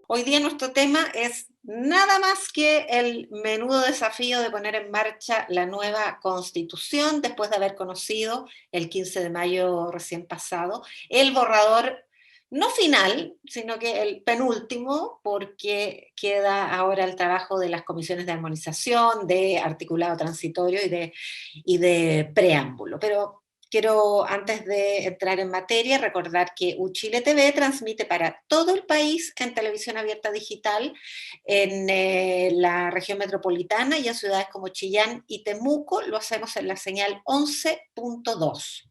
Hoy día nuestro tema es nada más que el menudo desafío de poner en marcha la nueva Constitución después de haber conocido el 15 de mayo recién pasado el borrador no final, sino que el penúltimo, porque queda ahora el trabajo de las comisiones de armonización, de articulado transitorio y de preámbulo. Pero quiero, antes de entrar en materia, recordar que Uchile TV transmite para todo el país en televisión abierta digital, en la región metropolitana y en ciudades como Chillán y Temuco. Lo hacemos en la señal 11.2.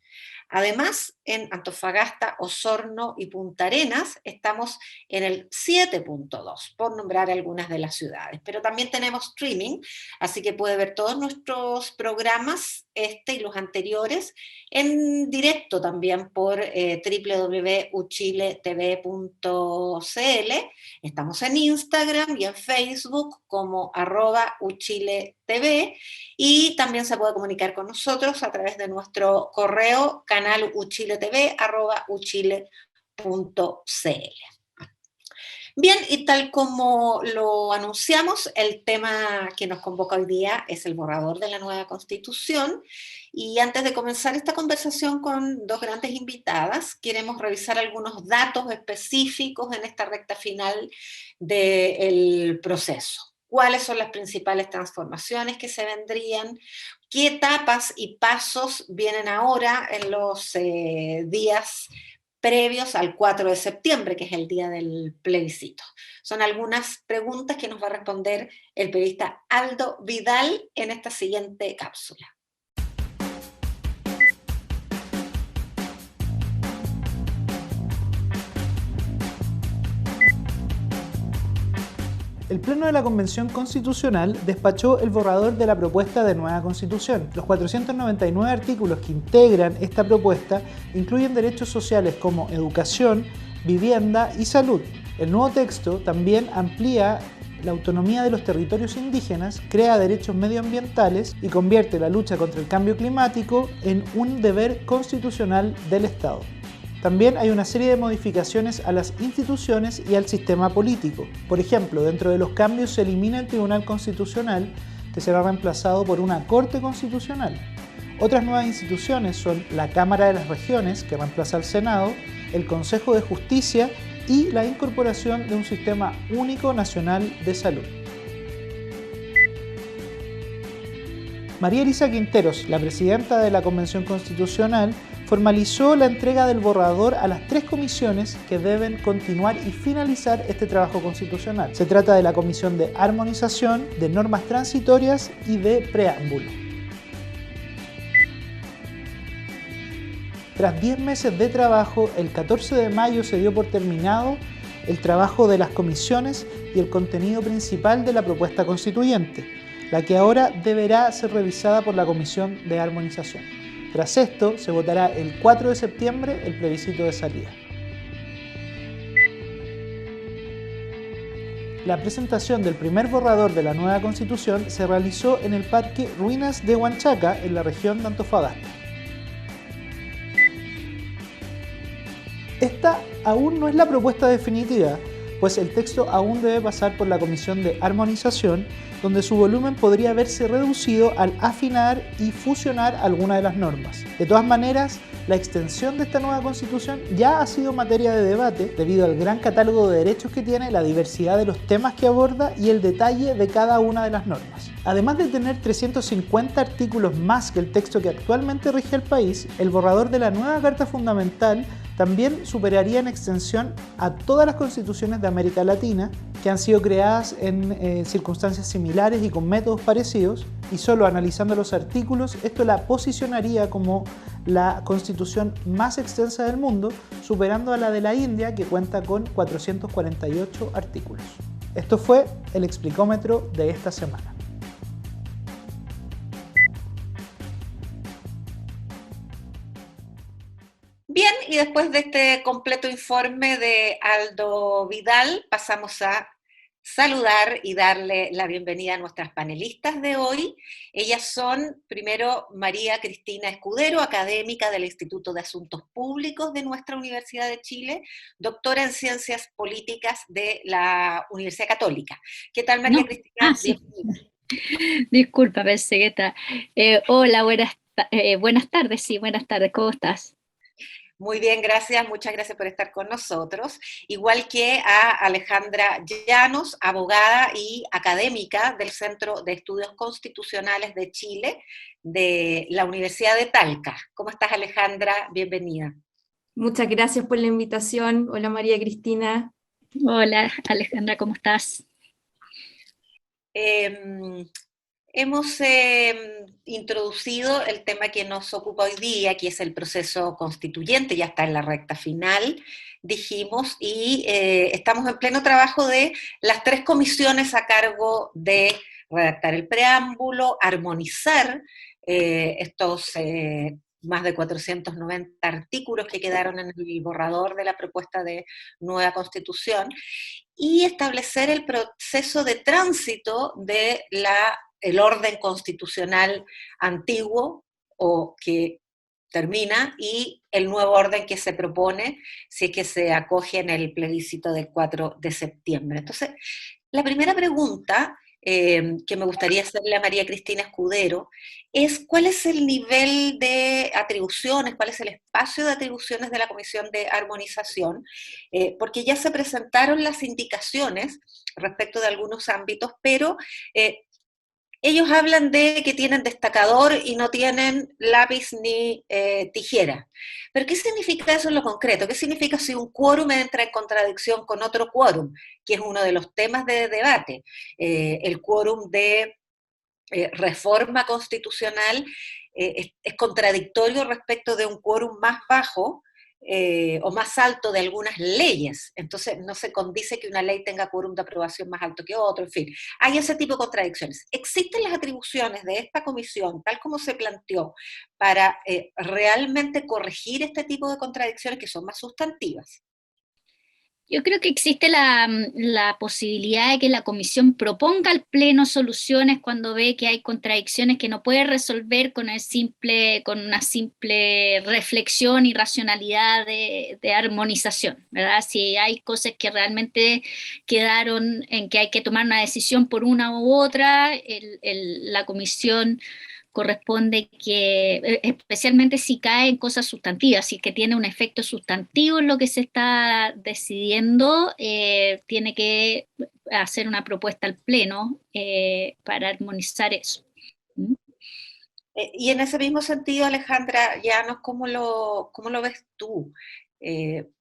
Además, en Antofagasta, Osorno y Punta Arenas estamos en el 7.2, por nombrar algunas de las ciudades. Pero también tenemos streaming, así que puede ver todos nuestros programas, este y los anteriores, en directo también por www.uchiletv.cl. Estamos en Instagram y en Facebook como @uchiletv, y también se puede comunicar con nosotros a través de nuestro correo canaluchiletv@uchile.cl. Bien, y tal como lo anunciamos, el tema que nos convoca hoy día es el borrador de la nueva Constitución. Y antes de comenzar esta conversación con dos grandes invitadas, queremos revisar algunos datos específicos en esta recta final del proceso. ¿Cuáles son las principales transformaciones que se vendrían? ¿Qué etapas y pasos vienen ahora en los días previos al 4 de septiembre, que es el día del plebiscito? Son algunas preguntas que nos va a responder el periodista Aldo Vidal en esta siguiente cápsula. El Pleno de la Convención Constitucional despachó el borrador de la propuesta de nueva Constitución. Los 499 artículos que integran esta propuesta incluyen derechos sociales como educación, vivienda y salud. El nuevo texto también amplía la autonomía de los territorios indígenas, crea derechos medioambientales y convierte la lucha contra el cambio climático en un deber constitucional del Estado. También hay una serie de modificaciones a las instituciones y al sistema político. Por ejemplo, dentro de los cambios se elimina el Tribunal Constitucional, que será reemplazado por una Corte Constitucional. Otras nuevas instituciones son la Cámara de las Regiones, que reemplaza al Senado, el Consejo de Justicia y la incorporación de un Sistema Único Nacional de Salud. María Elisa Quinteros, la presidenta de la Convención Constitucional, formalizó la entrega del borrador a las 3 comisiones que deben continuar y finalizar este trabajo constitucional. Se trata de la Comisión de Armonización, de Normas Transitorias y de Preámbulo. Tras 10 meses de trabajo, el 14 de mayo se dio por terminado el trabajo de las comisiones y el contenido principal de la propuesta constituyente, la que ahora deberá ser revisada por la Comisión de Armonización. Tras esto, se votará el 4 de septiembre el plebiscito de salida. La presentación del primer borrador de la nueva Constitución se realizó en el Parque Ruinas de Huanchaca, en la región de Antofagasta. Esta aún no es la propuesta definitiva, pues el texto aún debe pasar por la Comisión de Armonización, donde su volumen podría verse reducido al afinar y fusionar algunas de las normas. De todas maneras, la extensión de esta nueva Constitución ya ha sido materia de debate debido al gran catálogo de derechos que tiene, la diversidad de los temas que aborda y el detalle de cada una de las normas. Además de tener 350 artículos más que el texto que actualmente rige el país, el borrador de la nueva Carta Fundamental también superaría en extensión a todas las constituciones de América Latina que han sido creadas en circunstancias similares y con métodos parecidos, y solo analizando los artículos, esto la posicionaría como la constitución más extensa del mundo, superando a la de la India, que cuenta con 448 artículos. Esto fue el Explicómetro de esta semana. Bien, y después de este completo informe de Aldo Vidal, pasamos a saludar y darle la bienvenida a nuestras panelistas de hoy. Ellas son, primero, María Cristina Escudero, académica del Instituto de Asuntos Públicos de nuestra Universidad de Chile, doctora en Ciencias Políticas de la Universidad Católica. ¿Qué tal, María No, Cristina? sí, disculpa, pensé que está. Hola, buenas tardes, sí, buenas tardes, ¿cómo estás? Muy bien, gracias, muchas gracias por estar con nosotros. Igual que a Alejandra Llanos, abogada y académica del Centro de Estudios Constitucionales de Chile, de la Universidad de Talca. ¿Cómo estás, Alejandra? Bienvenida. Muchas gracias por la invitación. Hola María Cristina. Hola, Alejandra, ¿cómo estás? Hemos introducido el tema que nos ocupa hoy día, que es el proceso constituyente, ya está en la recta final, dijimos, y estamos en pleno trabajo de las 3 comisiones a cargo de redactar el preámbulo, armonizar estos más de 490 artículos que quedaron en el borrador de la propuesta de nueva constitución, y establecer el proceso de tránsito de el orden constitucional antiguo o que termina y el nuevo orden que se propone si es que se acoge en el plebiscito del 4 de septiembre. Entonces, la primera pregunta que me gustaría hacerle a María Cristina Escudero es cuál es el nivel de atribuciones, cuál es el espacio de atribuciones de la Comisión de Armonización, porque ya se presentaron las indicaciones respecto de algunos ámbitos, pero ellos hablan de que tienen destacador y no tienen lápiz ni tijera. ¿Pero qué significa eso en lo concreto? ¿Qué significa si un quórum entra en contradicción con otro quórum? Que es uno de los temas de debate. El quórum de reforma constitucional es contradictorio respecto de un quórum más bajo o más alto de algunas leyes. Entonces no se condice que una ley tenga quórum de aprobación más alto que otro, en fin. Hay ese tipo de contradicciones. ¿Existen las atribuciones de esta comisión, tal como se planteó, para realmente corregir este tipo de contradicciones que son más sustantivas? Yo creo que existe la posibilidad de que la comisión proponga al Pleno soluciones cuando ve que hay contradicciones que no puede resolver con una simple reflexión y racionalidad de armonización, ¿verdad? Si hay cosas que realmente quedaron en que hay que tomar una decisión por una u otra, la comisión corresponde que, especialmente si cae en cosas sustantivas, si es que tiene un efecto sustantivo en lo que se está decidiendo, tiene que hacer una propuesta al Pleno para armonizar eso. ¿Mm? Y en ese mismo sentido, Alejandra Llanos, cómo lo ves tú?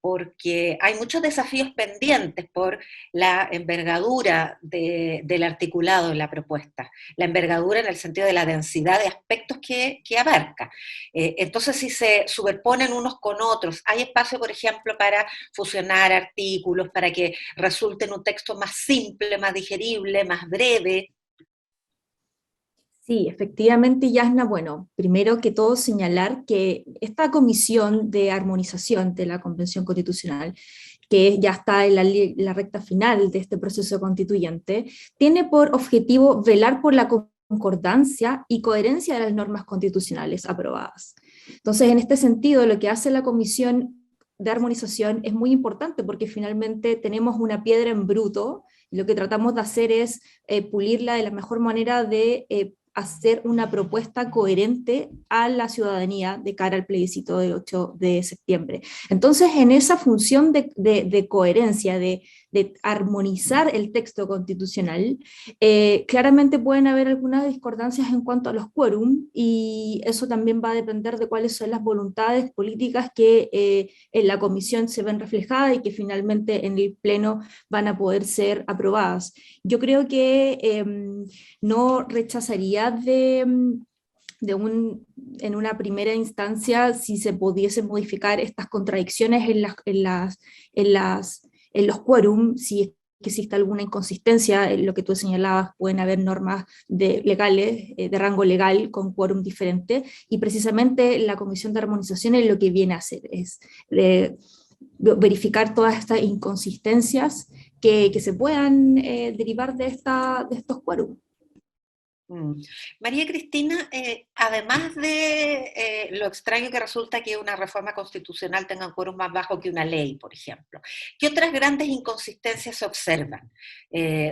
Porque hay muchos desafíos pendientes por la envergadura del articulado de la propuesta, la envergadura en el sentido de la densidad de aspectos que abarca. Entonces, si se superponen unos con otros, hay espacio, por ejemplo, para fusionar artículos, para que resulte en un texto más simple, más digerible, más breve. Sí, efectivamente, Yasna, bueno, primero que todo señalar que esta comisión de armonización de la Convención Constitucional, que ya está en la recta final de este proceso constituyente, tiene por objetivo velar por la concordancia y coherencia de las normas constitucionales aprobadas. Entonces, en este sentido, lo que hace la comisión de armonización es muy importante porque finalmente tenemos una piedra en bruto y lo que tratamos de hacer es pulirla de la mejor manera de hacer una propuesta coherente a la ciudadanía de cara al plebiscito del 8 de septiembre. Entonces, en esa función de coherencia, de armonizar el texto constitucional, claramente pueden haber algunas discordancias en cuanto a los quórum, y eso también va a depender de cuáles son las voluntades políticas que en la comisión se ven reflejadas y que finalmente en el Pleno van a poder ser aprobadas. Yo creo que no rechazaría en una primera instancia si se pudiesen modificar estas contradicciones en los quórum, si es que existe alguna inconsistencia, en lo que tú señalabas, pueden haber normas legales, de rango legal, con quórum diferente, y precisamente la Comisión de Armonización es lo que viene a hacer, es verificar todas estas inconsistencias que se puedan derivar de estos quórum. María Cristina, además de lo extraño que resulta que una reforma constitucional tenga un quórum más bajo que una ley, por ejemplo, ¿qué otras grandes inconsistencias se observan?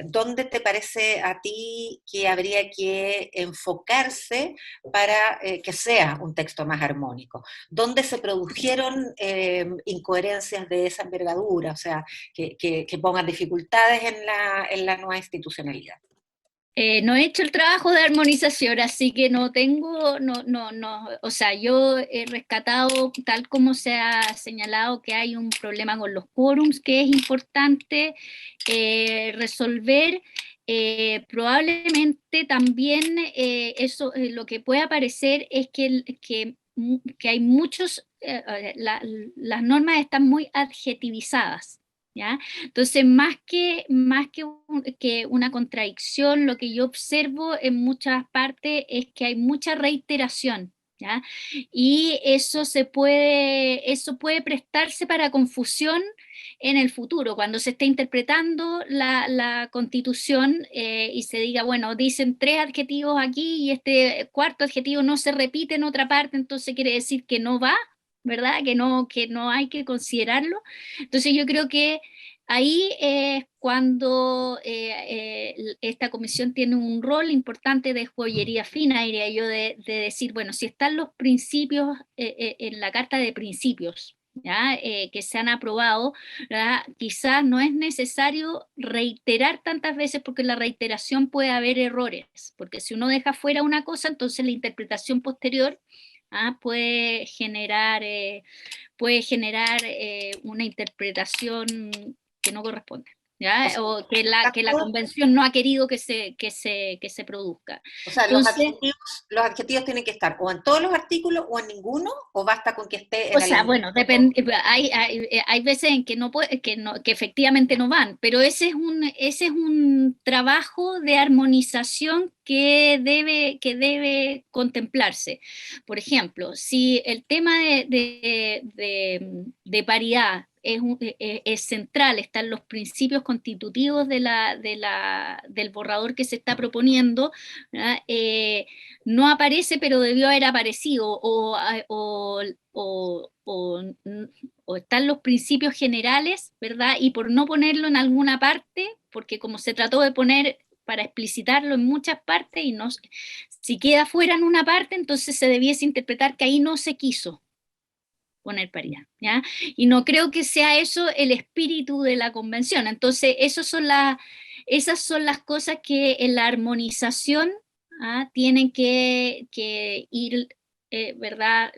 ¿Dónde te parece a ti que habría que enfocarse para que sea un texto más armónico? ¿Dónde se produjeron incoherencias de esa envergadura, o sea, que pongan dificultades en la nueva institucionalidad? No he hecho el trabajo de armonización, así que no tengo, o sea, yo he rescatado, tal como se ha señalado, que hay un problema con los quórums que es importante resolver. Probablemente también eso, lo que puede aparecer es que hay muchos, las normas están muy adjetivizadas. ¿Ya? Entonces, que una contradicción, lo que yo observo en muchas partes es que hay mucha reiteración, ¿ya? Y eso puede prestarse para confusión en el futuro, cuando se esté interpretando la Constitución y se diga, bueno, dicen 3 adjetivos aquí y este cuarto adjetivo no se repite en otra parte, entonces quiere decir que no va, ¿verdad? Que no hay que considerarlo. Entonces yo creo que ahí es cuando esta comisión tiene un rol importante de joyería fina, diría yo, de decir, bueno, si están los principios en la Carta de Principios, ¿ya? Que se han aprobado, ¿verdad? Quizás no es necesario reiterar tantas veces porque en la reiteración puede haber errores, porque si uno deja fuera una cosa, entonces la interpretación posterior puede generar una interpretación que no corresponde, ¿ya? O sea, O que la convención no ha querido que se produzca. o sea, Entonces, los adjetivos tienen que estar o en todos los artículos o en ninguno, o basta con que esté o en sea, el... bueno, depende, hay veces en que que efectivamente no van, pero ese es un trabajo de armonización que debe contemplarse. Por ejemplo, si el tema de paridad es central, están los principios constitutivos del borrador que se está proponiendo, ¿verdad? No aparece, pero debió haber aparecido, o están los principios generales, ¿verdad? Y por no ponerlo en alguna parte, porque como se trató de poner para explicitarlo en muchas partes, y no, si queda fuera en una parte, entonces se debiese interpretar que ahí no se quiso poner paridad, ¿ya? Y no creo que sea eso el espíritu de la convención. Entonces, esas son las cosas que en la armonización tienen que ir, ¿verdad?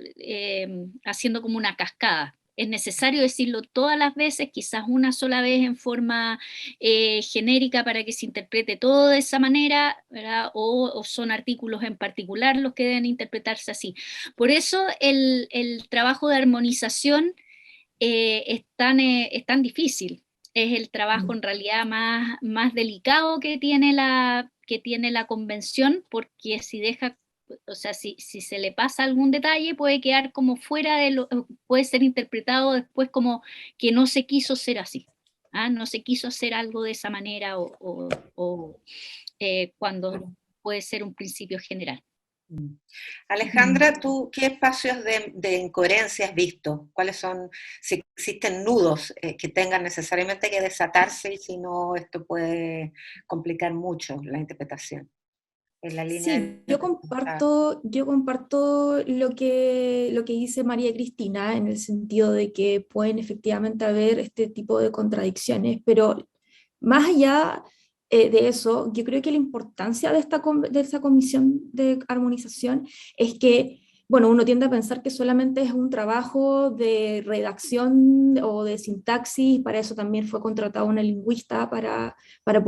Haciendo como una cascada. Es necesario decirlo todas las veces, quizás una sola vez en forma genérica para que se interprete todo de esa manera, ¿verdad? O son artículos en particular los que deben interpretarse así. Por eso el trabajo de armonización es tan difícil. Es el trabajo en realidad más delicado que tiene la convención, porque si deja, o sea, si se le pasa algún detalle, puede quedar como fuera puede ser interpretado después como que no se quiso ser así. No se quiso hacer algo de esa manera cuando puede ser un principio general. Alejandra, ¿tú qué espacios de incoherencia has visto? ¿Cuáles son, si existen nudos que tengan necesariamente que desatarse y si no, esto puede complicar mucho la interpretación? En la línea Sí, de... yo comparto lo que dice María Cristina, en el sentido de que pueden efectivamente haber este tipo de contradicciones, pero más allá de eso, yo creo que la importancia de de esta comisión de armonización es que, bueno, uno tiende a pensar que solamente es un trabajo de redacción o de sintaxis, para eso también fue contratado una lingüista para poder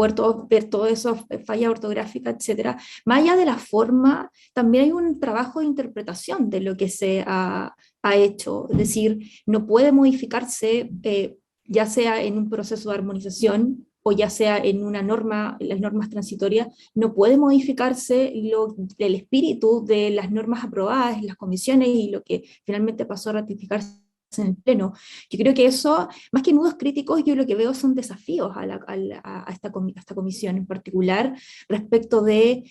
ver todo eso, falla ortográfica, etcétera. Más allá de la forma, también hay un trabajo de interpretación de lo que ha hecho, es decir, no puede modificarse, ya sea en un proceso de armonización o ya sea en una norma, en las normas transitorias, no puede modificarse el espíritu de las normas aprobadas en las comisiones y lo que finalmente pasó a ratificarse en el Pleno. Yo creo que eso, más que nudos críticos, yo lo que veo son desafíos a esta comisión en particular respecto de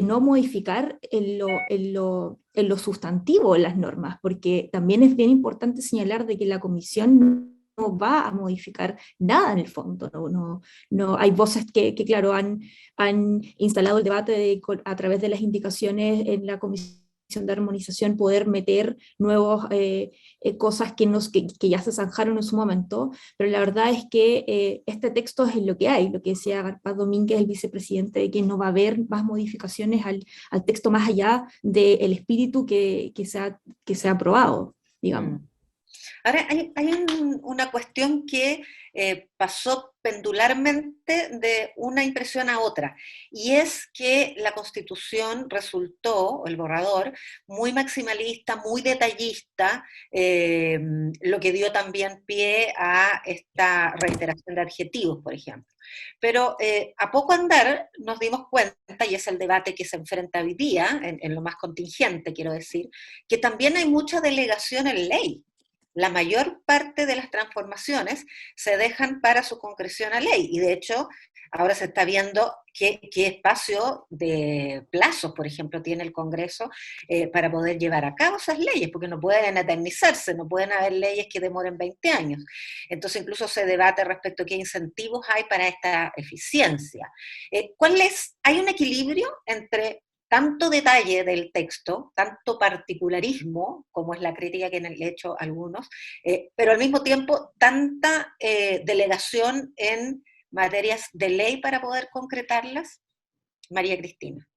no modificar en lo sustantivo las normas, porque también es bien importante señalar de que la comisión no va a modificar nada en el fondo. No, hay voces que claro, han instalado el debate a través de las indicaciones en la comisión de armonización poder meter nuevos cosas que ya se zanjaron en su momento, pero la verdad es que este texto es lo que hay, lo que decía Garpaz Domínguez, el vicepresidente, de que no va a haber más modificaciones al texto más allá del espíritu que se ha aprobado, digamos. Ahora, hay una cuestión que pasó pendularmente de una impresión a otra, y es que la Constitución resultó, el borrador, muy maximalista, muy detallista, lo que dio también pie a esta reiteración de adjetivos, por ejemplo. Pero a poco andar nos dimos cuenta, y es el debate que se enfrenta hoy día, en lo más contingente, quiero decir, que también hay mucha delegación en ley. La mayor parte de las transformaciones se dejan para su concreción a ley, y de hecho ahora se está viendo qué espacio de plazos, por ejemplo, tiene el Congreso para poder llevar a cabo esas leyes, porque no pueden eternizarse, no pueden haber leyes que demoren 20 años. Entonces incluso se debate respecto a qué incentivos hay para esta eficiencia. ¿Hay un equilibrio entre tanto detalle del texto, tanto particularismo, como es la crítica que le han hecho algunos, pero al mismo tiempo tanta delegación en materias de ley para poder concretarlas? María Cristina.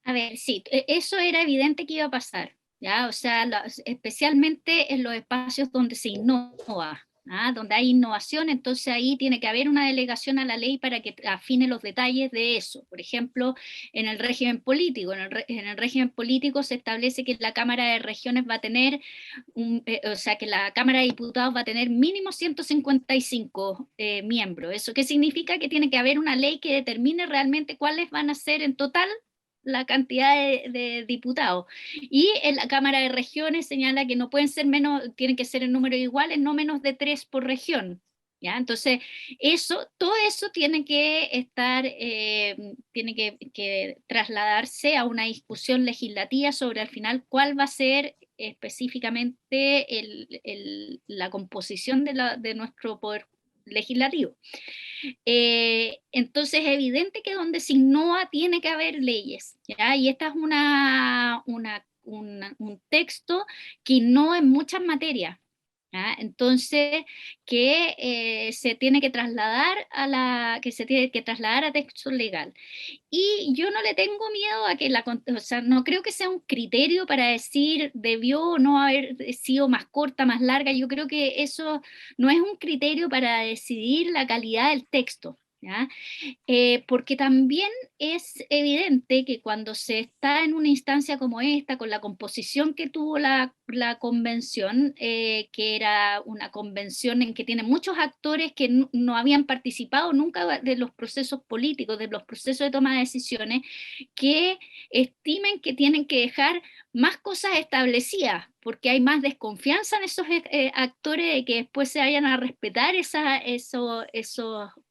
A ver, sí, eso era evidente que iba a pasar, ¿ya? O sea, especialmente en los espacios donde se innova, ¿ah? Donde hay innovación, entonces ahí tiene que haber una delegación a la ley para que afine los detalles de eso. Por ejemplo, en el régimen político, en el régimen político se establece que la Cámara de Regiones va a tener, o sea, que la Cámara de Diputados va a tener mínimo 155 miembros. ¿Eso qué significa? Que tiene que haber una ley que determine realmente cuáles van a ser en total la cantidad de diputados. Y en la Cámara de Regiones señala que no pueden ser menos, tienen que ser en números iguales, no menos de 3 por región. ¿Ya? Entonces, todo eso tiene que estar, tiene que trasladarse a una discusión legislativa sobre al final cuál va a ser específicamente la composición de nuestro poder legislativo. Entonces es evidente que donde se innova tiene que haber leyes, ¿ya? Y esta es un texto que innova en muchas materias, ¿ya? Entonces que se tiene que trasladar a texto legal. Y yo no le tengo miedo a que o sea, no creo que sea un criterio para decir debió o no haber sido más corta, más larga. Yo creo que eso no es un criterio para decidir la calidad del texto, ¿ya? Porque también es evidente que cuando se está en una instancia como esta, con la composición que tuvo la convención, que era una convención en que tiene muchos actores que no habían participado nunca de los procesos políticos, de los procesos de toma de decisiones, que estimen que tienen que dejar más cosas establecidas, porque hay más desconfianza en esos actores de que después se vayan a respetar esos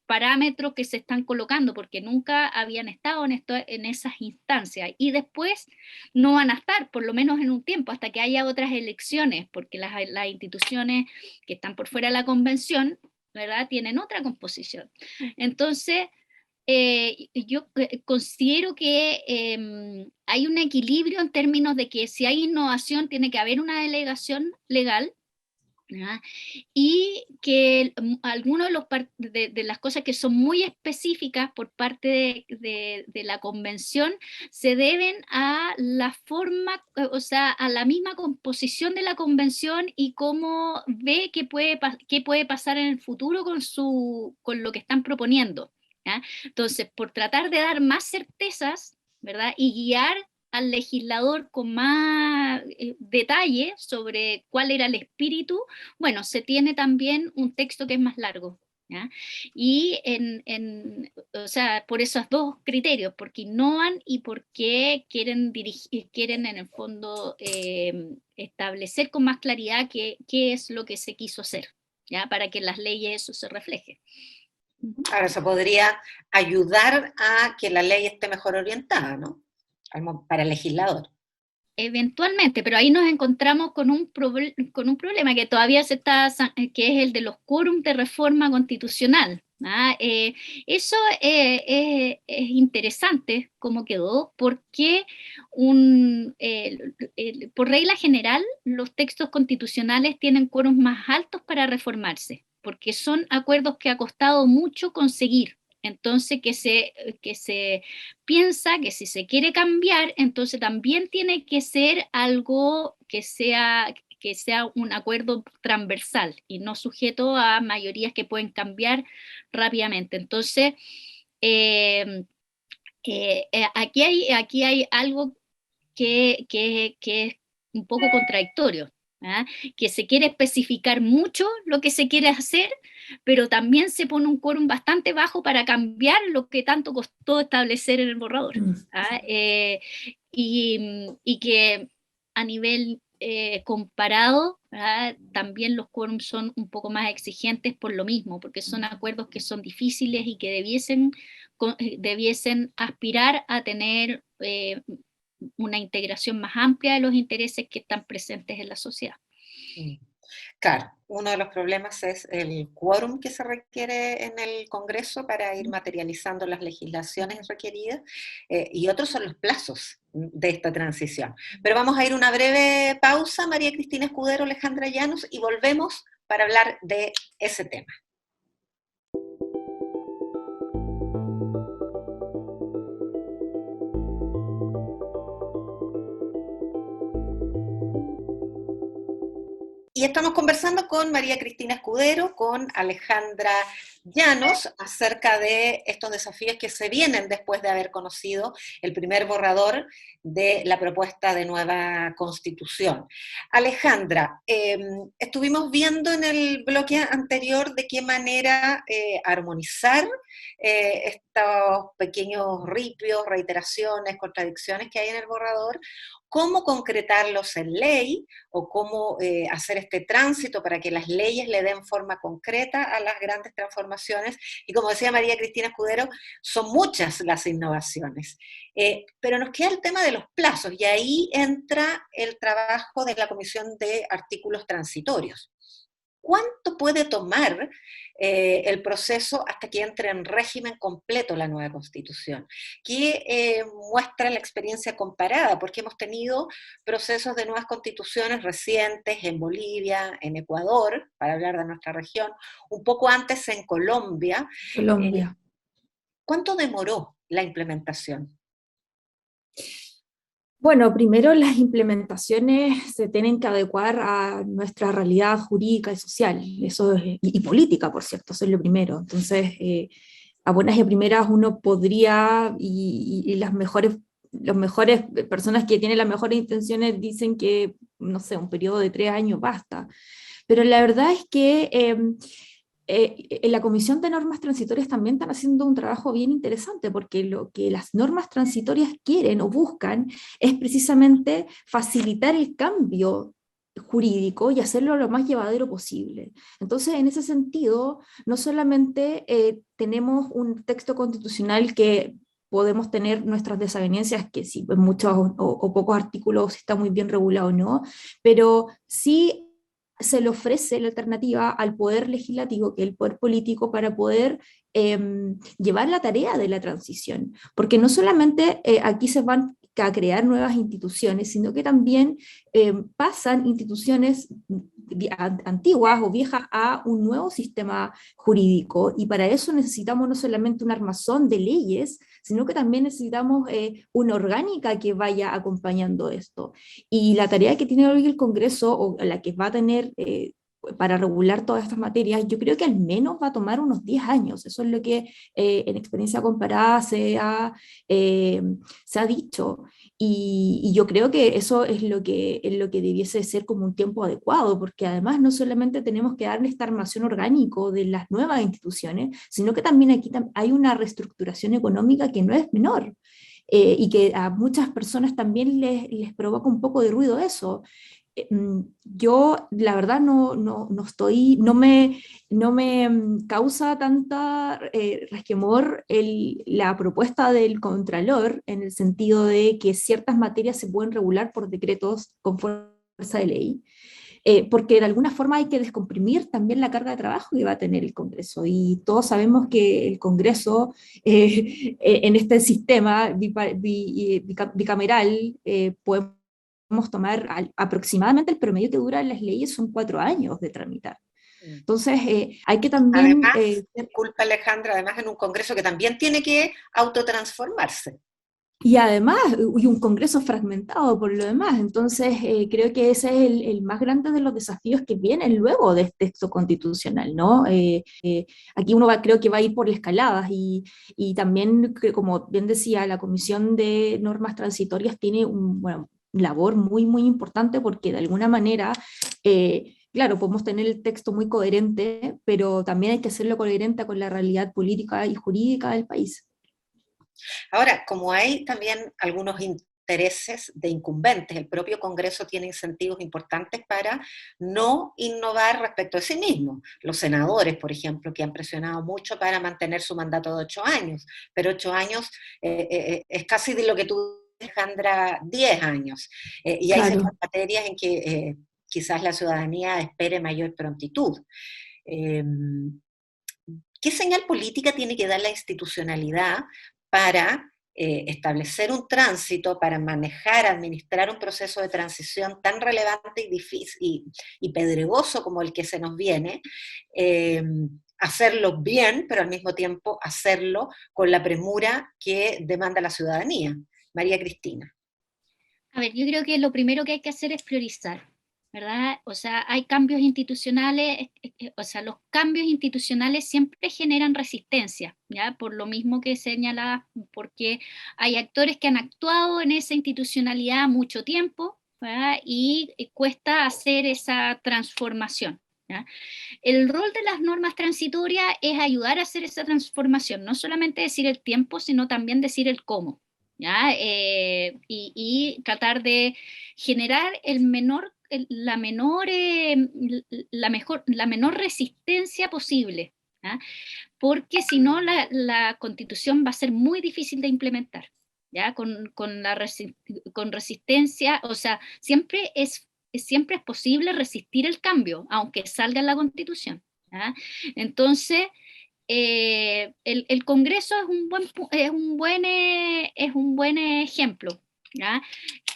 parámetros que se están colocando, porque nunca habían estado en esas instancias, y después no van a estar, por lo menos en un tiempo, hasta que haya otras elecciones, porque las instituciones que están por fuera de la convención, ¿verdad?, tienen otra composición. Entonces, yo considero que hay un equilibrio en términos de que si hay innovación tiene que haber una delegación legal, ¿ya? Y que algunas de las cosas que son muy específicas por parte de la convención se deben a la forma, o sea, a la misma composición de la convención y cómo ve qué puede pasar en el futuro con lo que están proponiendo, ¿ya? Entonces, por tratar de dar más certezas, ¿verdad? Y guiar al legislador con más detalle sobre cuál era el espíritu, bueno, se tiene también un texto que es más largo. ¿ya? Y o sea, por esos dos criterios, porque innovan y porque quieren en el fondo establecer con más claridad qué es lo que se quiso hacer, ¿ya? Para que en las leyes eso se refleje. Ahora, eso podría ayudar a que la ley esté mejor orientada, ¿no? Para el legislador. Eventualmente, pero ahí nos encontramos con un problema que todavía que es el de los quórums de reforma constitucional. ¿Ah? Eso es interesante cómo quedó, porque por regla general los textos constitucionales tienen quórums más altos para reformarse, porque son acuerdos que ha costado mucho conseguir. Entonces, que se piensa que si se quiere cambiar, entonces también tiene que ser algo que sea un acuerdo transversal y no sujeto a mayorías que pueden cambiar rápidamente. Entonces, aquí hay algo que es un poco contradictorio, ¿ah? Que se quiere especificar mucho lo que se quiere hacer, pero también se pone un quórum bastante bajo para cambiar lo que tanto costó establecer en el borrador. ¿Ah? Y que a nivel comparado, ¿ah? También los quórums son un poco más exigentes por lo mismo, porque son acuerdos que son difíciles y que debiesen aspirar a tener una integración más amplia de los intereses que están presentes en la sociedad. Claro, uno de los problemas es el quórum que se requiere en el Congreso para ir materializando las legislaciones requeridas, y otros son los plazos de esta transición. Pero vamos a ir a una breve pausa, María Cristina Escudero, Alejandra Llanos, y volvemos para hablar de ese tema. Y estamos conversando con María Cristina Escudero, con Alejandra Llanos, acerca de estos desafíos que se vienen después de haber conocido el primer borrador de la propuesta de nueva Constitución. Alejandra, estuvimos viendo en el bloque anterior de qué manera armonizar estos pequeños ripios, reiteraciones, contradicciones que hay en el borrador, cómo concretarlos en ley o cómo hacer este tránsito para que las leyes le den forma concreta a las grandes transformaciones. Y como decía María Cristina Escudero, son muchas las innovaciones. Pero nos queda el tema de los plazos, y ahí entra el trabajo de la Comisión de Artículos Transitorios. ¿Cuánto puede tomar el proceso hasta que entre en régimen completo la nueva Constitución? Que muestra la experiencia comparada, porque hemos tenido procesos de nuevas constituciones recientes en Bolivia, en Ecuador, para hablar de nuestra región, un poco antes en Colombia. Colombia. ¿Cuánto demoró la implementación? Bueno, primero las implementaciones se tienen que adecuar a nuestra realidad jurídica y social, eso y política, por cierto, eso es lo primero. Entonces, a buenas y a primeras uno podría, y las mejores personas que tienen las mejores intenciones dicen que, no sé, un periodo de 3 años basta. Pero la verdad es que en la Comisión de Normas Transitorias también están haciendo un trabajo bien interesante, porque lo que las normas transitorias quieren o buscan es precisamente facilitar el cambio jurídico y hacerlo lo más llevadero posible. Entonces, en ese sentido, no solamente tenemos un texto constitucional que podemos tener nuestras desavenencias, que sí, en muchos o pocos artículos está muy bien regulado, ¿no? Pero sí se le ofrece la alternativa al poder legislativo, que es el poder político, para poder llevar la tarea de la transición. Porque no solamente aquí se van a crear nuevas instituciones, sino que también pasan instituciones antiguas o viejas a un nuevo sistema jurídico, y para eso necesitamos no solamente un armazón de leyes, sino que también necesitamos una orgánica que vaya acompañando esto. Y la tarea que tiene hoy el Congreso, o la que va a tener para regular todas estas materias, yo creo que al menos va a tomar unos 10 años. Eso es lo que en experiencia comparada se ha dicho. Y yo creo que eso es lo que debiese ser como un tiempo adecuado, porque además no solamente tenemos que darle esta armación orgánico de las nuevas instituciones, sino que también aquí hay una reestructuración económica que no es menor. Y que a muchas personas también les provoca un poco de ruido eso. Yo la verdad no me causa tanta resquemor la propuesta del Contralor en el sentido de que ciertas materias se pueden regular por decretos con fuerza de ley, porque de alguna forma hay que descomprimir también la carga de trabajo que va a tener el Congreso, y todos sabemos que el Congreso en este sistema bicameral podemos tomar aproximadamente el promedio que duran las leyes son 4 años de tramitar. Entonces, hay que también... Además, disculpa Alejandra, además en un Congreso que también tiene que autotransformarse. Y además, y un Congreso fragmentado por lo demás. Entonces, creo que ese es el más grande de los desafíos que vienen luego de este texto constitucional, ¿no? Aquí creo que va a ir por escaladas y también, como bien decía, la Comisión de Normas Transitorias tiene bueno, labor muy, muy importante porque de alguna manera... Claro, podemos tener el texto muy coherente, pero también hay que hacerlo coherente con la realidad política y jurídica del país. Ahora, como hay también algunos intereses de incumbentes, el propio Congreso tiene incentivos importantes para no innovar respecto a sí mismo. Los senadores, por ejemplo, que han presionado mucho para mantener su mandato de 8 años, pero 8 años es casi de lo que tú, Alejandra, 10 años. Y hay Claro. ciertas materias en que quizás la ciudadanía espere mayor prontitud. Eh, ¿Qué señal política tiene que dar la institucionalidad para establecer un tránsito, para manejar, administrar un proceso de transición tan relevante y difícil y pedregoso como el que se nos viene? Hacerlo bien, pero al mismo tiempo hacerlo con la premura que demanda la ciudadanía. María Cristina. A ver, yo creo que lo primero que hay que hacer es priorizar, ¿verdad? O sea, hay cambios institucionales, o sea, los cambios institucionales siempre generan resistencia, ¿ya? Por lo mismo que señalaba, porque hay actores que han actuado en esa institucionalidad mucho tiempo, ¿verdad? Y cuesta hacer esa transformación, ¿ya? El rol de las normas transitorias es ayudar a hacer esa transformación, no solamente decir el tiempo, sino también decir el cómo, ¿ya? Y tratar de generar la menor resistencia posible, ¿ya? Porque si no la constitución va a ser muy difícil de implementar, ¿ya? Con resistencia, o sea, siempre es posible resistir el cambio, aunque salga en la constitución, ¿ya? Entonces, el Congreso es un buen ejemplo, ¿ya?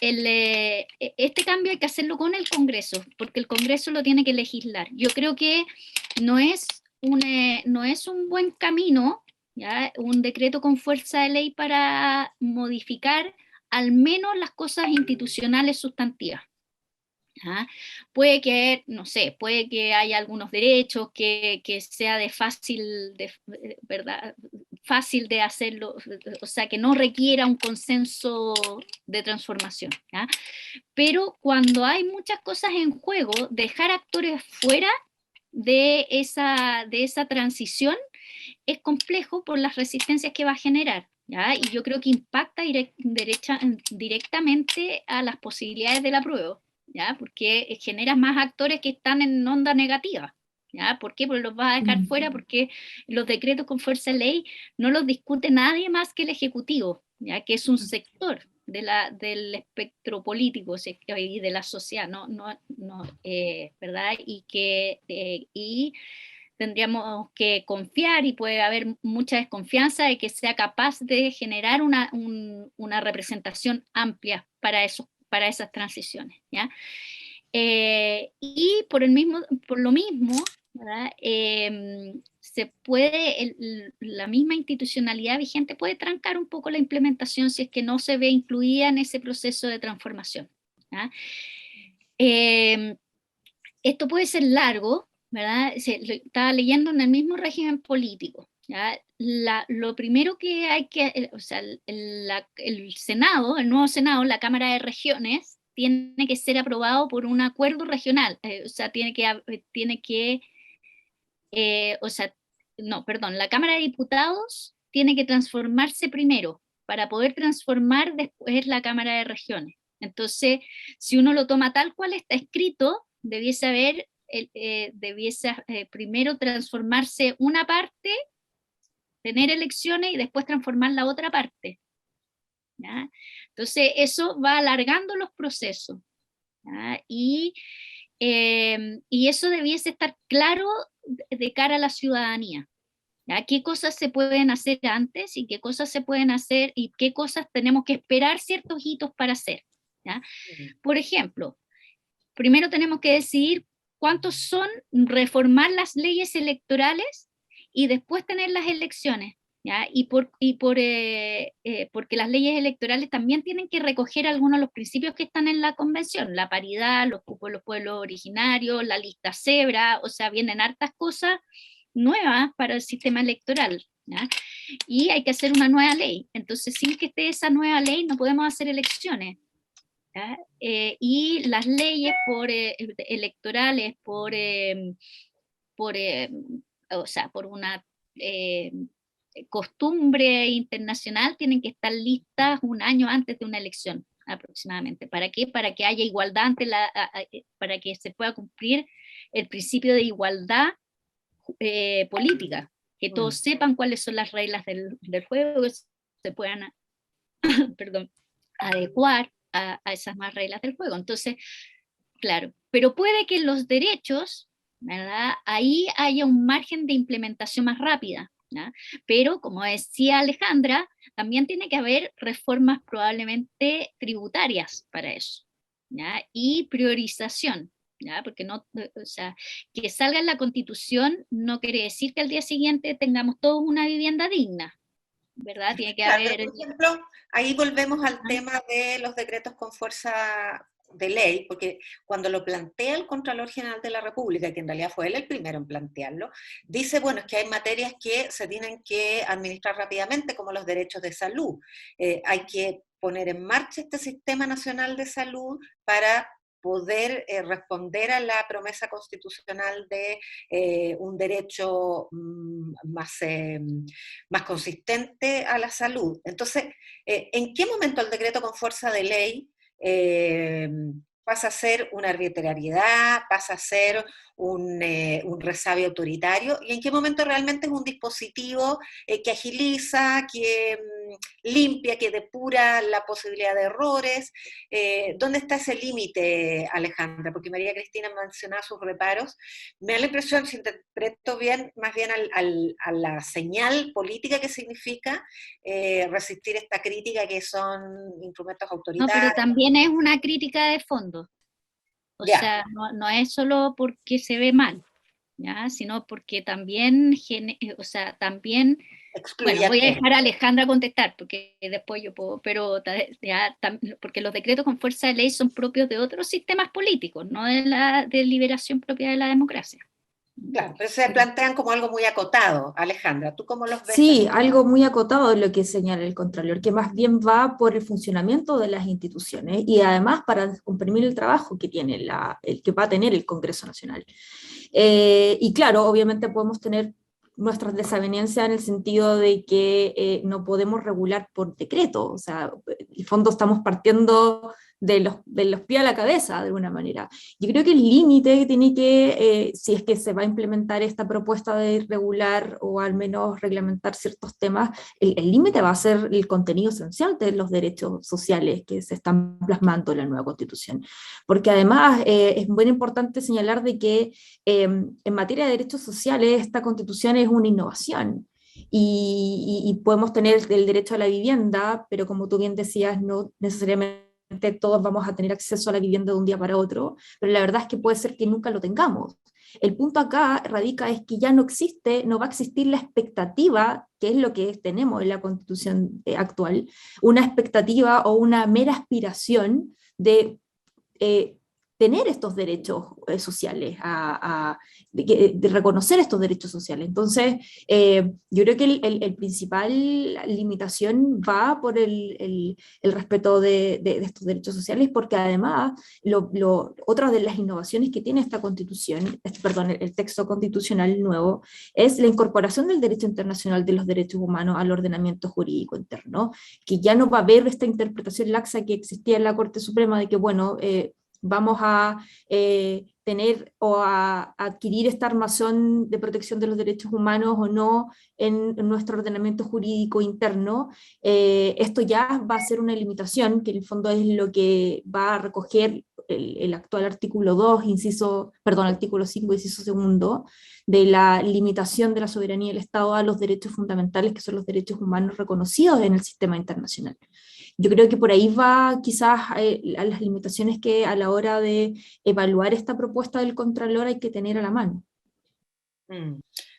Este cambio hay que hacerlo con el Congreso, porque el Congreso lo tiene que legislar. Yo creo que no es un buen camino, ¿ya? Un decreto con fuerza de ley para modificar al menos las cosas institucionales sustantivas. ¿Ah? Puede que, no sé, puede que haya algunos derechos que sea ¿verdad? Fácil de hacerlo, o sea, que no requiera un consenso de transformación, ¿ya? Pero cuando hay muchas cosas en juego, dejar actores fuera de esa transición es complejo por las resistencias que va a generar, ¿ya? Y yo creo que impacta directamente a las posibilidades del apruebo, ¿ya? Porque genera más actores que están en onda negativa, ¿ya? ¿Por qué? Porque los vas a dejar fuera, porque los decretos con fuerza de ley no los discute nadie más que el Ejecutivo, ¿ya? Que es un sector del espectro político y de la sociedad, ¿verdad? Y tendríamos que confiar, y puede haber mucha desconfianza de que sea capaz de generar una representación amplia para esas transiciones, ¿ya? Y por lo mismo, ¿verdad? La misma institucionalidad vigente puede trancar un poco la implementación si es que no se ve incluida en ese proceso de transformación, ¿ya? esto puede ser largo, ¿verdad? Lo estaba leyendo en el mismo régimen político. ¿Ya? Lo primero que hay que, o sea, el Senado, el nuevo Senado, la Cámara de Regiones, tiene que ser aprobado por un acuerdo regional, o sea, o sea, no, perdón, la Cámara de Diputados tiene que transformarse primero para poder transformar después la Cámara de Regiones. Entonces, si uno lo toma tal cual está escrito, debiese primero transformarse una parte, tener elecciones y después transformar la otra parte. ¿Ya? Entonces, eso va alargando los procesos. ¿Ya? Y eso debiese estar claro de cara a la ciudadanía. ¿Ya? ¿Qué cosas se pueden hacer antes y qué cosas se pueden hacer y qué cosas tenemos que esperar ciertos hitos para hacer? ¿Ya? Por ejemplo, primero tenemos que decidir cuántos son, reformar las leyes electorales y después tener las elecciones. ¿Ya? Porque las leyes electorales también tienen que recoger algunos de los principios que están en la convención, la paridad, los cupos de los pueblos originarios, la lista cebra, o sea, vienen hartas cosas nuevas para el sistema electoral. ¿Ya? Y hay que hacer una nueva ley. Entonces, sin que esté esa nueva ley, no podemos hacer elecciones. Y las leyes electorales o sea, por una costumbre internacional tienen que estar listas un año antes de una elección aproximadamente. ¿Para qué? Para que haya igualdad para que se pueda cumplir el principio de igualdad política, que todos sepan cuáles son las reglas del juego, que se puedan perdón, adecuar a esas más reglas del juego. Entonces, claro, pero puede que los derechos, ¿verdad? Ahí haya un margen de implementación más rápida, ¿ya? Pero como decía Alejandra, también tiene que haber reformas probablemente tributarias para eso, ¿ya? Y priorización, ¿ya? Porque no, o sea, que salga en la Constitución no quiere decir que al día siguiente tengamos todos una vivienda digna, ¿verdad? Tiene que Claro, haber... pero por ejemplo, ahí volvemos al tema de los decretos con fuerza de ley, porque cuando lo plantea el Contralor General de la República, que en realidad fue él el primero en plantearlo, dice, bueno, es que hay materias que se tienen que administrar rápidamente, como los derechos de salud. Hay que poner en marcha este Sistema Nacional de Salud para poder responder a la promesa constitucional de un derecho más consistente a la salud. Entonces, ¿en qué momento el decreto con fuerza de ley pasa a ser una arbitrariedad, pasa a ser un resabio autoritario, y en qué momento realmente es un dispositivo que agiliza, que limpia, que depura la posibilidad de errores? ¿Dónde está ese límite, Alejandra? Porque María Cristina mencionaba sus reparos. Me da la impresión, si interpreto bien, más bien a la señal política que significa resistir esta crítica que son instrumentos No, autoritarios. pero también es una crítica de fondo. O Ya. sea, no es solo porque se ve mal, ¿ya? Sino porque también, o sea, también, bueno, voy a dejar a Alejandra contestar, porque después yo puedo, pero porque los decretos con fuerza de ley son propios de otros sistemas políticos, no de la deliberación propia de la democracia. Claro, pero se plantean como algo muy acotado. Alejandra, ¿tú cómo los ves? Sí, algo muy acotado de lo que señala el Contralor, que más bien va por el funcionamiento de las instituciones y además para comprimir el trabajo que tiene el que va a tener el Congreso Nacional. Y claro, obviamente podemos tener nuestras desavenencias en el sentido de que no podemos regular por decreto, o sea, en el fondo estamos partiendo de los pies a la cabeza de alguna manera. Yo creo que el límite tiene que, si es que se va a implementar esta propuesta de regular o al menos reglamentar ciertos temas, el límite va a ser el contenido esencial de los derechos sociales que se están plasmando en la nueva Constitución. Porque además es muy importante señalar de que en materia de derechos sociales esta Constitución es una innovación. Y podemos tener el derecho a la vivienda, pero como tú bien decías, no necesariamente todos vamos a tener acceso a la vivienda de un día para otro, pero la verdad es que puede ser que nunca lo tengamos. El punto acá radica es que ya no va a existir la expectativa, que es lo que tenemos en la Constitución actual, una expectativa o una mera aspiración de tener estos derechos sociales, de reconocer estos derechos sociales. Entonces, yo creo que el principal limitación va por el respeto de estos derechos sociales, porque además, otra de las innovaciones que tiene esta constitución, perdón, el texto constitucional nuevo, es la incorporación del derecho internacional de los derechos humanos al ordenamiento jurídico interno, que ya no va a haber esta interpretación laxa que existía en la Corte Suprema de que, bueno, vamos a tener o a adquirir esta armazón de protección de los derechos humanos o no en nuestro ordenamiento jurídico interno. Esto ya va a ser una limitación, que en el fondo es lo que va a recoger el actual artículo 2, artículo 5, inciso segundo, de la limitación de la soberanía del Estado a los derechos fundamentales, que son los derechos humanos reconocidos en el sistema internacional. Yo creo que por ahí va quizás a las limitaciones que a la hora de evaluar esta propuesta del Contralor hay que tener a la mano.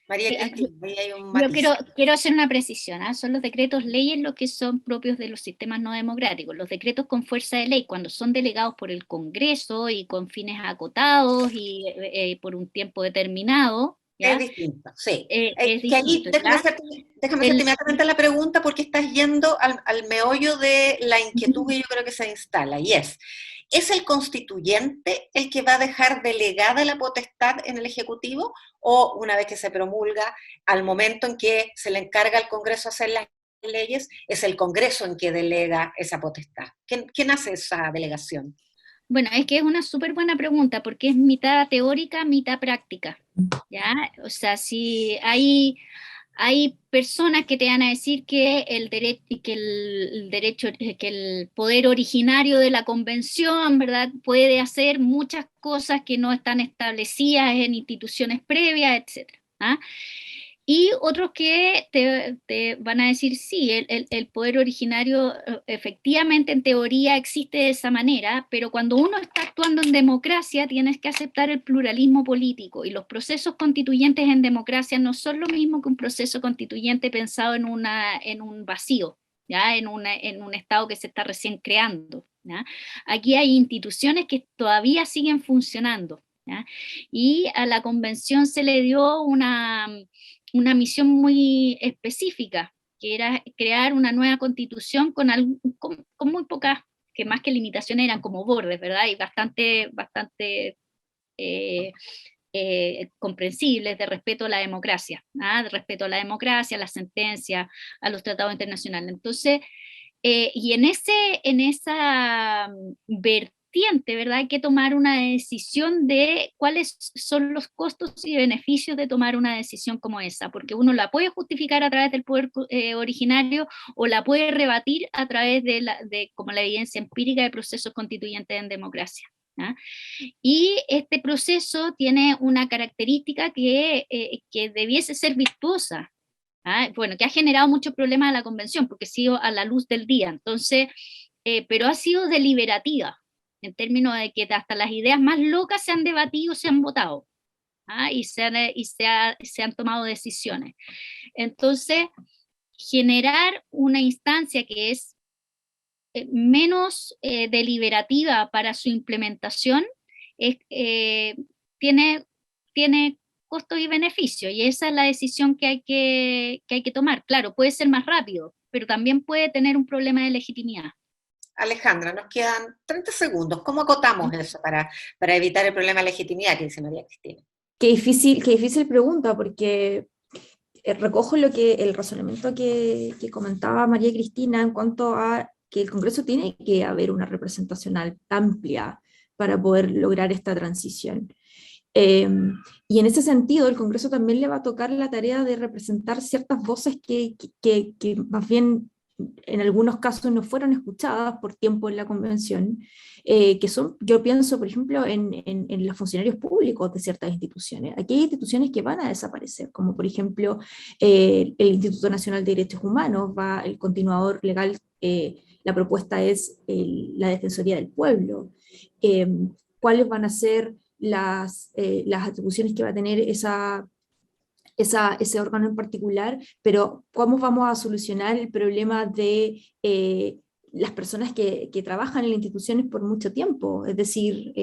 María Cristina, ahí hay un yo matiz. quiero hacer una precisión, ¿eh? Son los decretos leyes los que son propios de los sistemas no democráticos. Los decretos con fuerza de ley, cuando son delegados por el Congreso y con fines acotados y por un tiempo determinado, ¿ya? Es distinto, sí. Es que ahí, distinto, déjame hacerte inmediatamente la pregunta, porque estás yendo al meollo de la inquietud que yo creo que se instala, y ¿es el constituyente el que va a dejar delegada la potestad en el Ejecutivo, o una vez que se promulga, al momento en que se le encarga al Congreso hacer las leyes, es el Congreso en que delega esa potestad? ¿Quién hace esa delegación? Bueno, es que es una súper buena pregunta, porque es mitad teórica, mitad práctica, ¿ya? O sea, si hay personas que te van a decir que el derecho, que el poder originario de la convención, ¿verdad?, puede hacer muchas cosas que no están establecidas en instituciones previas, etcétera, ¿ah? Y otros que te van a decir, sí, el poder originario efectivamente en teoría existe de esa manera, pero cuando uno está actuando en democracia tienes que aceptar el pluralismo político, y los procesos constituyentes en democracia no son lo mismo que un proceso constituyente pensado en un vacío, ¿ya? En un estado que se está recién creando, ¿ya? Aquí hay instituciones que todavía siguen funcionando, ¿ya? Y a la convención se le dio una misión muy específica, que era crear una nueva constitución con muy pocas, que más que limitaciones eran como bordes, ¿verdad? Y bastante comprensibles, de respeto a la democracia, ¿ah? De respeto a la democracia, a la sentencia, a los tratados internacionales. Entonces, y en esa vertiente, ¿verdad?, hay que tomar una decisión de cuáles son los costos y beneficios de tomar una decisión como esa, porque uno la puede justificar a través del poder originario, o la puede rebatir a través de como la evidencia empírica de procesos constituyentes en democracia, ¿ah? Y este proceso tiene una característica que debiese ser virtuosa. Bueno, que ha generado muchos problemas a la convención, porque ha sido a la luz del día, entonces, pero ha sido deliberativa, en términos de que hasta las ideas más locas se han debatido, se han votado, y se han tomado decisiones. Entonces, generar una instancia que es menos deliberativa para su implementación tiene costos y beneficios, y esa es la decisión que hay que tomar. Claro, puede ser más rápido, pero también puede tener un problema de legitimidad. Alejandra, nos quedan 30 segundos. ¿Cómo acotamos eso para evitar el problema de legitimidad que dice María Cristina? Qué difícil pregunta, porque recojo el razonamiento que comentaba María Cristina en cuanto a que el Congreso tiene que haber una representación amplia para poder lograr esta transición. Y en ese sentido, el Congreso también le va a tocar la tarea de representar ciertas voces que más bien en algunos casos no fueron escuchadas por tiempo en la convención, que son, yo pienso, por ejemplo, en los funcionarios públicos de ciertas instituciones. Aquí hay instituciones que van a desaparecer, como por ejemplo el Instituto Nacional de Derechos Humanos, el continuador legal, la propuesta es la Defensoría del Pueblo. ¿Cuáles van a ser las atribuciones que va a tener ese órgano en particular? Pero ¿cómo vamos a solucionar el problema de las personas que trabajan en las instituciones por mucho tiempo. Es decir,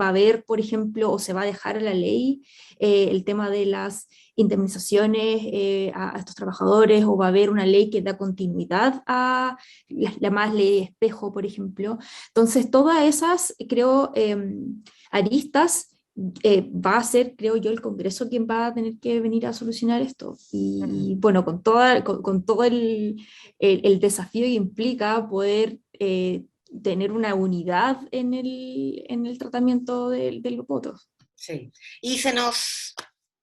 va a haber, por ejemplo, o se va a dejar a la ley el tema de las indemnizaciones a estos trabajadores, o va a haber una ley que da continuidad a la llamada ley espejo, por ejemplo. Entonces, todas esas, creo, aristas, va a ser, creo yo, el Congreso quien va a tener que venir a solucionar esto. Y bueno, con todo el desafío que implica poder tener una unidad en el tratamiento de los votos. Sí, y se nos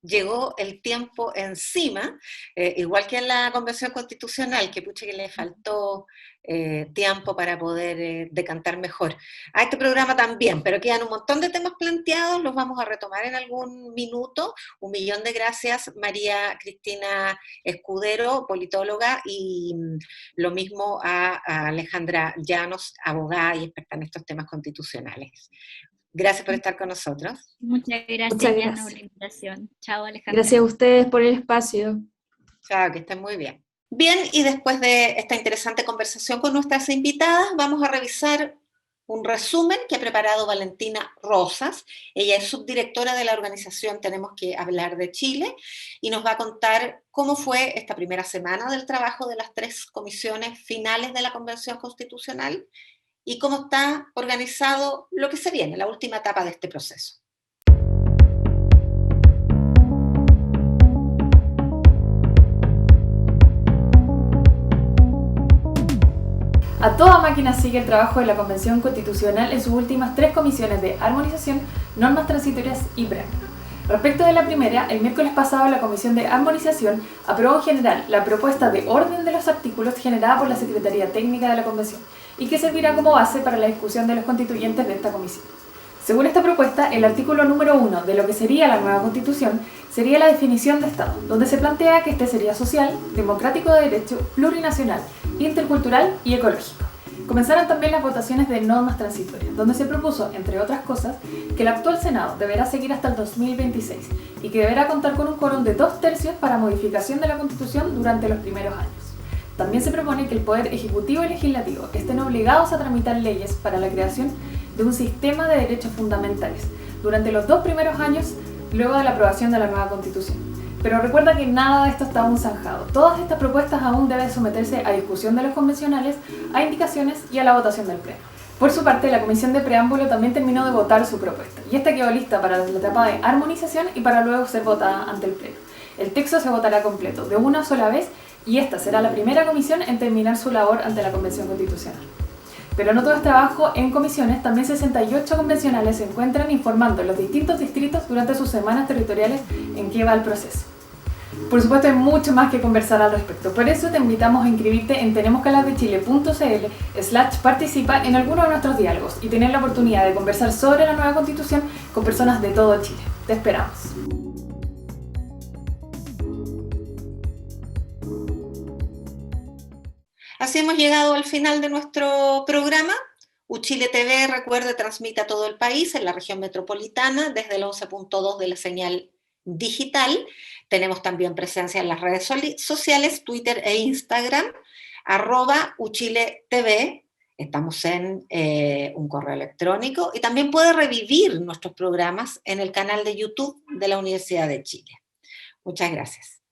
llegó el tiempo encima, igual que en la Convención Constitucional, que pucha que le faltó tiempo para poder decantar mejor. A este programa también, pero quedan un montón de temas planteados, los vamos a retomar en algún minuto. Un millón de gracias, María Cristina Escudero, politóloga, y lo mismo a Alejandra Llanos, abogada y experta en estos temas constitucionales. Gracias por estar con nosotros. Muchas gracias, Yana, por la invitación. Chao, Alejandra. Gracias a ustedes por el espacio. Chao, que estén muy bien. Bien, y después de esta interesante conversación con nuestras invitadas, vamos a revisar un resumen que ha preparado Valentina Rosas. Ella es subdirectora de la organización Tenemos que Hablar de Chile y nos va a contar cómo fue esta primera semana del trabajo de las 3 comisiones finales de la Convención Constitucional y cómo está organizado lo que se viene, la última etapa de este proceso. A toda máquina sigue el trabajo de la Convención Constitucional en sus últimas 3 comisiones de armonización, normas transitorias y preámbulo. Respecto de la primera, el miércoles pasado la Comisión de Armonización aprobó en general la propuesta de orden de los artículos generada por la Secretaría Técnica de la Convención y que servirá como base para la discusión de los constituyentes de esta comisión. Según esta propuesta, el artículo número 1 de lo que sería la nueva Constitución sería la definición de Estado, donde se plantea que este sería social, democrático de derecho, plurinacional, intercultural y ecológico. Comenzaron también las votaciones de normas transitorias, donde se propuso, entre otras cosas, que el actual Senado deberá seguir hasta el 2026 y que deberá contar con un quórum de 2/3 para modificación de la Constitución durante los primeros años. También se propone que el Poder Ejecutivo y Legislativo estén obligados a tramitar leyes para la creación de un sistema de derechos fundamentales durante los 2 primeros años luego de la aprobación de la nueva Constitución. Pero recuerda que nada de esto está aún zanjado. Todas estas propuestas aún deben someterse a discusión de los convencionales, a indicaciones y a la votación del Pleno. Por su parte, la Comisión de Preámbulo también terminó de votar su propuesta, y esta quedó lista para la etapa de armonización y para luego ser votada ante el Pleno. El texto se votará completo, de una sola vez, y esta será la primera comisión en terminar su labor ante la Convención Constitucional. Pero no todo es trabajo en comisiones, también 68 convencionales se encuentran informando en los distintos distritos durante sus semanas territoriales en qué va el proceso. Por supuesto, hay mucho más que conversar al respecto, por eso te invitamos a inscribirte en tenemosquehablardechile.cl/participa en alguno de nuestros diálogos y tener la oportunidad de conversar sobre la nueva Constitución con personas de todo Chile. Te esperamos. Así hemos llegado al final de nuestro programa. Uchile TV, recuerde, transmite a todo el país, en la región metropolitana, desde el 11.2 de la señal digital. Tenemos también presencia en las redes sociales, Twitter e Instagram, @UchileTV. Estamos en un correo electrónico y también puede revivir nuestros programas en el canal de YouTube de la Universidad de Chile. Muchas gracias.